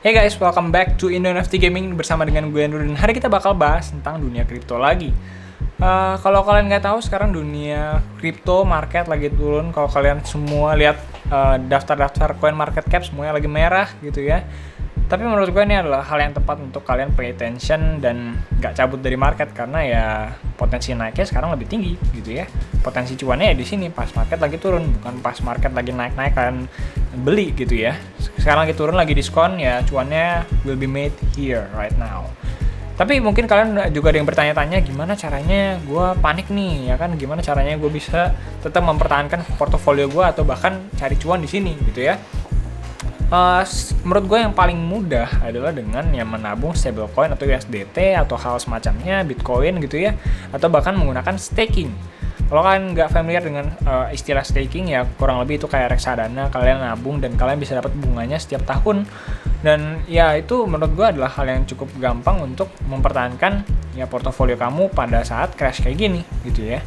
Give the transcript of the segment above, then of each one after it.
Hey guys, welcome back to Indo NFT Gaming bersama dengan gue Andrew, dan hari kita bakal bahas tentang dunia kripto lagi. Kalau kalian nggak tahu, sekarang dunia kripto market lagi turun. Kalau kalian semua lihat daftar-daftar coin market cap semuanya lagi merah gitu ya. Tapi menurut gue ini adalah hal yang tepat untuk kalian pay attention dan nggak cabut dari market, karena ya potensi naiknya sekarang lebih tinggi gitu ya. Potensi cuannya ya di sini pas market lagi turun, bukan pas market lagi naik-naik kalian beli gitu ya. Sekarang lagi turun, lagi diskon, ya cuannya will be made here right now. Tapi mungkin kalian juga ada yang bertanya-tanya, gimana caranya gue panik nih, ya kan? Gimana caranya gue bisa tetap mempertahankan portofolio gue atau bahkan cari cuan di sini gitu ya? Menurut gue yang paling mudah adalah dengan yang menabung stablecoin atau USDT atau hal semacamnya, Bitcoin gitu ya, atau bahkan menggunakan staking. Kalau kalian nggak familiar dengan istilah staking, ya kurang lebih itu kayak reksadana, kalian nabung dan kalian bisa dapat bunganya setiap tahun. Dan ya itu menurut gue adalah hal yang cukup gampang untuk mempertahankan ya portofolio kamu pada saat crash kayak gini gitu ya.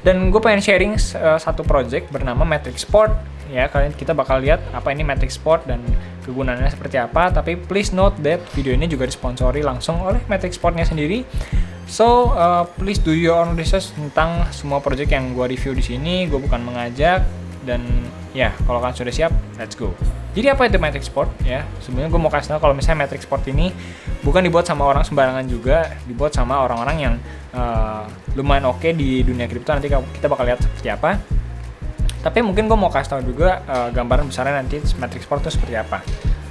Dan gue pengen sharing satu project bernama Matrix Port. Ya, kita bakal lihat apa ini Matrix Port dan kegunaannya seperti apa. Tapi please note that video ini juga disponsori langsung oleh Matrix Portnya sendiri. So please do your own research tentang semua project yang gue review di sini. Gue bukan mengajak, dan ya kalau kalian sudah siap, let's go. Jadi apa itu Matrix Port ya? Sebenarnya gue mau kasih tahu kalau misalnya Matrix Port ini bukan dibuat sama orang sembarangan juga, dibuat sama orang-orang yang lumayan oke di dunia kripto. Nanti kita bakal lihat seperti apa. Tapi mungkin gue mau kasih tahu juga gambaran besarnya nanti Matrix Port itu seperti apa.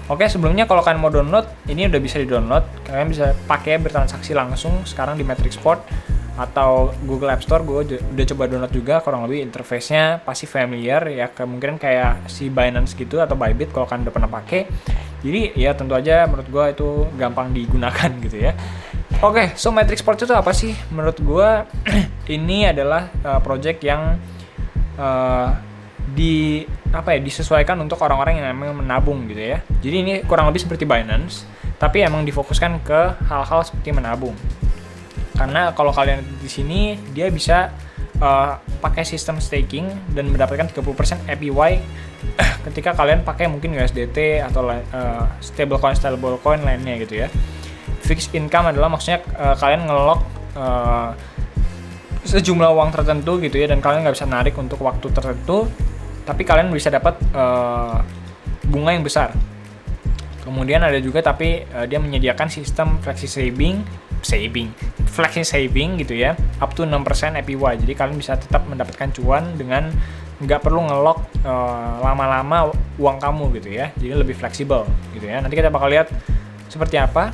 Oke, sebelumnya kalau kalian mau download, ini udah bisa di-download. Kalian bisa pakai bertransaksi langsung sekarang di Matrix Port atau Google App Store. Gue udah coba download juga, kurang lebih interface-nya pasti familiar ya, kemungkinan kayak si Binance gitu atau Bybit kalau kalian udah pernah pakai. Jadi ya tentu aja menurut gue itu gampang digunakan gitu ya. Oke, so Matrix Port itu apa sih? Menurut gue ini adalah project yang disesuaikan untuk orang-orang yang memang menabung gitu ya. Jadi ini kurang lebih seperti Binance, tapi emang difokuskan ke hal-hal seperti menabung. Karena kalau kalian di sini dia bisa pakai sistem staking dan mendapatkan 30% APY ketika kalian pakai mungkin USDT atau stablecoin lainnya gitu ya. Fixed income adalah maksudnya kalian ngelock sejumlah uang tertentu gitu ya, dan kalian nggak bisa narik untuk waktu tertentu, tapi kalian bisa dapat bunga yang besar. Kemudian ada juga tapi dia menyediakan sistem flexi saving gitu ya, up to 6% APY. Jadi kalian bisa tetap mendapatkan cuan dengan nggak perlu ngelok lama-lama uang kamu gitu ya. Jadi lebih fleksibel gitu ya. Nanti kita bakal lihat seperti apa.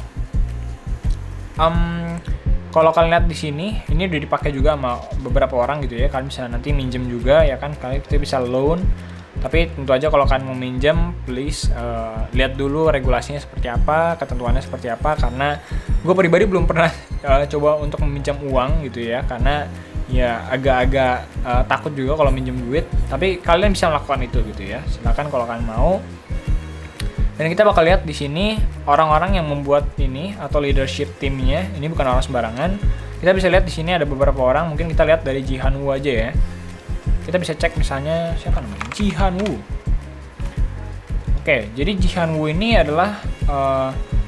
Kalau kalian lihat di sini, ini udah dipakai juga sama beberapa orang gitu ya. Kalian bisa nanti minjem juga ya kan, kalian kita bisa loan. Tapi tentu aja kalau kalian mau minjem, please lihat dulu regulasinya seperti apa, ketentuannya seperti apa. Karena gue pribadi belum pernah coba untuk meminjam uang gitu ya, karena ya agak-agak takut juga kalau minjem duit. Tapi kalian bisa melakukan itu gitu ya. Silakan kalau kalian mau. Dan kita bakal lihat di sini orang-orang yang membuat ini atau leadership timnya. Ini bukan orang sembarangan. Kita bisa lihat di sini ada beberapa orang. Mungkin kita lihat dari Jihan Wu aja ya. Kita bisa cek misalnya siapa namanya, Jihan Wu. Oke, jadi Jihan Wu ini adalah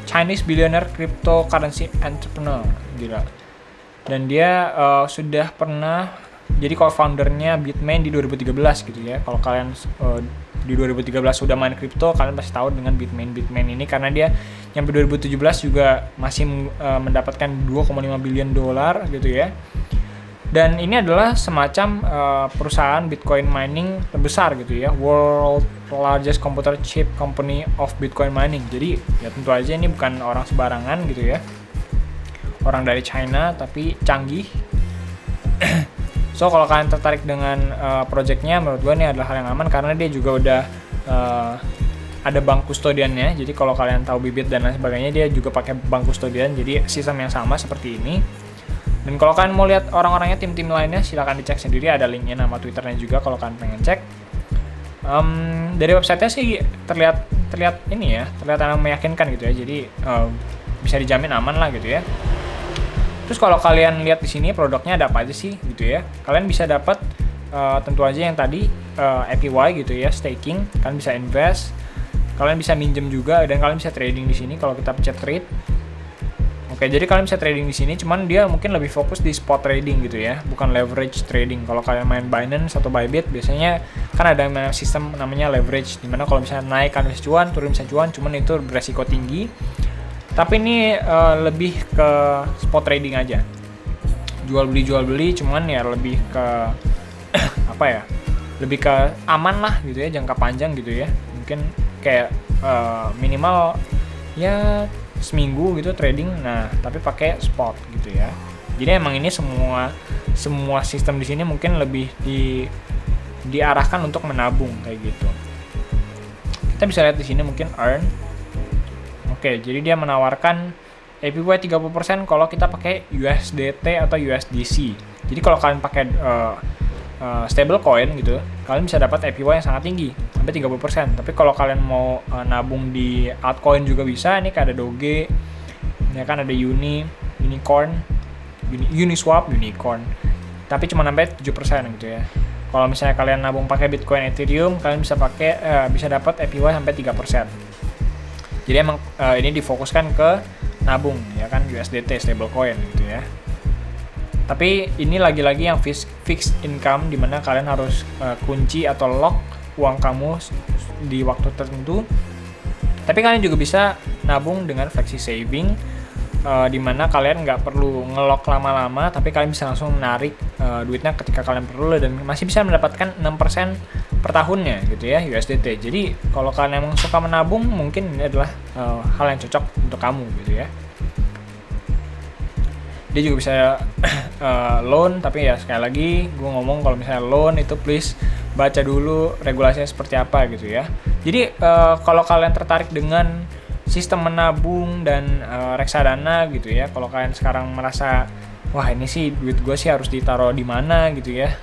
Chinese billionaire cryptocurrency entrepreneur, gila. Dan dia sudah pernah jadi co-foundernya Bitmain di 2013 gitu ya. Kalau kalian di 2013 sudah main kripto, kalian pasti tahu dengan Bitmain ini, karena dia nyampe 2017 juga masih mendapatkan 2,5 billion dolar gitu ya. Dan ini adalah semacam perusahaan Bitcoin mining terbesar gitu ya, world largest computer chip company of Bitcoin mining. Jadi ya tentu aja ini bukan orang sembarangan gitu ya, orang dari China tapi canggih. So kalau kalian tertarik dengan projectnya, menurut gue ini adalah hal yang aman, karena dia juga udah ada bank kustodiannya. Jadi kalau kalian tahu Bybit dan lain sebagainya, dia juga pakai bank kustodian. Jadi sistem yang sama seperti ini. Dan kalau kalian mau lihat orang-orangnya, tim-tim lainnya, silahkan dicek sendiri. Ada linknya, nama Twitternya juga kalau kalian pengen cek. Dari websitenya sih terlihat ini ya, terlihat meyakinkan gitu ya. Jadi bisa dijamin aman lah gitu ya. Terus kalau kalian lihat di sini produknya ada apa aja sih gitu ya. Kalian bisa dapat tentu aja yang tadi APY gitu ya, staking, kalian bisa invest. Kalian bisa minjem juga dan kalian bisa trading di sini kalau kita pencet trade. Oke, jadi kalian bisa trading di sini, cuman dia mungkin lebih fokus di spot trading gitu ya, bukan leverage trading. Kalau kalian main Binance atau Bybit, biasanya kan ada sistem namanya leverage, dimana kalau misalnya naik kalian bisa cuan, turun bisa cuan, cuman itu beresiko tinggi. Tapi ini lebih ke spot trading aja, jual beli, cuman ya lebih ke apa ya, lebih ke aman lah gitu ya, jangka panjang gitu ya. Mungkin kayak minimal ya seminggu gitu trading, nah tapi pakai spot gitu ya. Jadi emang ini semua sistem di sini mungkin lebih diarahkan untuk menabung kayak gitu. Kita bisa lihat di sini mungkin earn. Oke, jadi dia menawarkan APY 30% kalau kita pakai USDT atau USDC. Jadi kalau kalian pakai stable coin gitu, kalian bisa dapat APY yang sangat tinggi, sampai 30%. Tapi kalau kalian mau nabung di altcoin juga bisa, nih kayak ada Doge, ya kan ada Uniswap, Unicorn. Tapi cuma sampai 7% gitu ya. Kalau misalnya kalian nabung pakai Bitcoin, Ethereum, kalian bisa bisa dapat APY sampai 3%. Jadi emang ini difokuskan ke nabung, ya kan, USDT, stable coin gitu ya. Tapi ini lagi-lagi yang fixed income, dimana kalian harus kunci atau lock uang kamu di waktu tertentu. Tapi kalian juga bisa nabung dengan flexi saving, dimana kalian nggak perlu ngelock lama-lama, tapi kalian bisa langsung narik duitnya ketika kalian perlu, dan masih bisa mendapatkan 6% per tahunnya gitu ya, USDT. Jadi kalau kalian emang suka menabung, mungkin ini adalah hal yang cocok untuk kamu gitu ya. Dia juga bisa loan, tapi ya sekali lagi gue ngomong kalau misalnya loan itu please baca dulu regulasinya seperti apa gitu ya. Jadi kalau kalian tertarik dengan sistem menabung dan reksadana gitu ya, kalau kalian sekarang merasa wah ini sih duit gue sih harus ditaruh di mana gitu ya,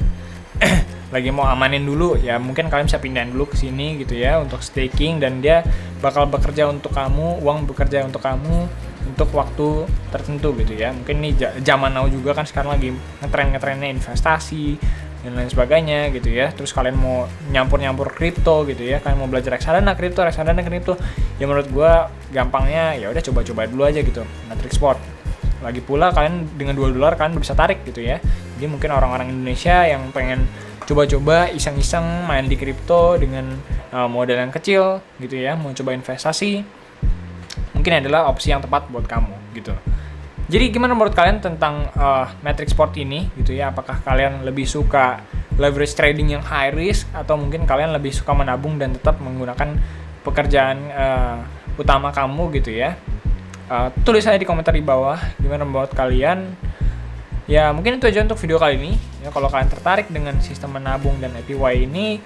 lagi mau amanin dulu ya, mungkin kalian bisa pindahin dulu ke sini gitu ya untuk staking, dan dia bakal bekerja untuk kamu, uang bekerja untuk kamu untuk waktu tertentu gitu ya. Mungkin ini zaman now juga kan, sekarang lagi ngetrennya investasi dan lain sebagainya gitu ya. Terus kalian mau nyampur kripto gitu ya, kalian mau belajar reksadana kripto, ya menurut gua gampangnya ya udah coba-coba dulu aja gitu, Matrix Sport. Lagi pula kalian dengan $2 kalian bisa tarik gitu ya. Jadi mungkin orang-orang Indonesia yang pengen coba-coba iseng-iseng main di kripto dengan modal yang kecil gitu ya, mau coba investasi, mungkin adalah opsi yang tepat buat kamu gitu. Jadi gimana menurut kalian tentang Matrix Sport ini gitu ya? Apakah kalian lebih suka leverage trading yang high risk, atau mungkin kalian lebih suka menabung dan tetap menggunakan pekerjaan utama kamu gitu ya? Tulis aja di komentar di bawah gimana menurut kalian. Ya mungkin itu aja untuk video kali ini ya. Kalau kalian tertarik dengan sistem menabung dan APY ini,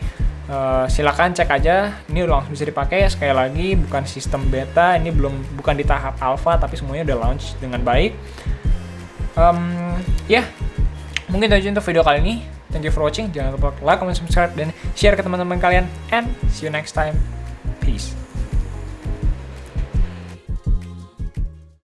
silakan cek aja, ini langsung bisa dipakai. Sekali lagi bukan sistem beta, ini bukan di tahap alpha, tapi semuanya udah launch dengan baik. Mungkin itu aja untuk video kali ini. Thank you for watching. Jangan lupa like, comment, subscribe, dan share ke teman-teman kalian, and see you next time.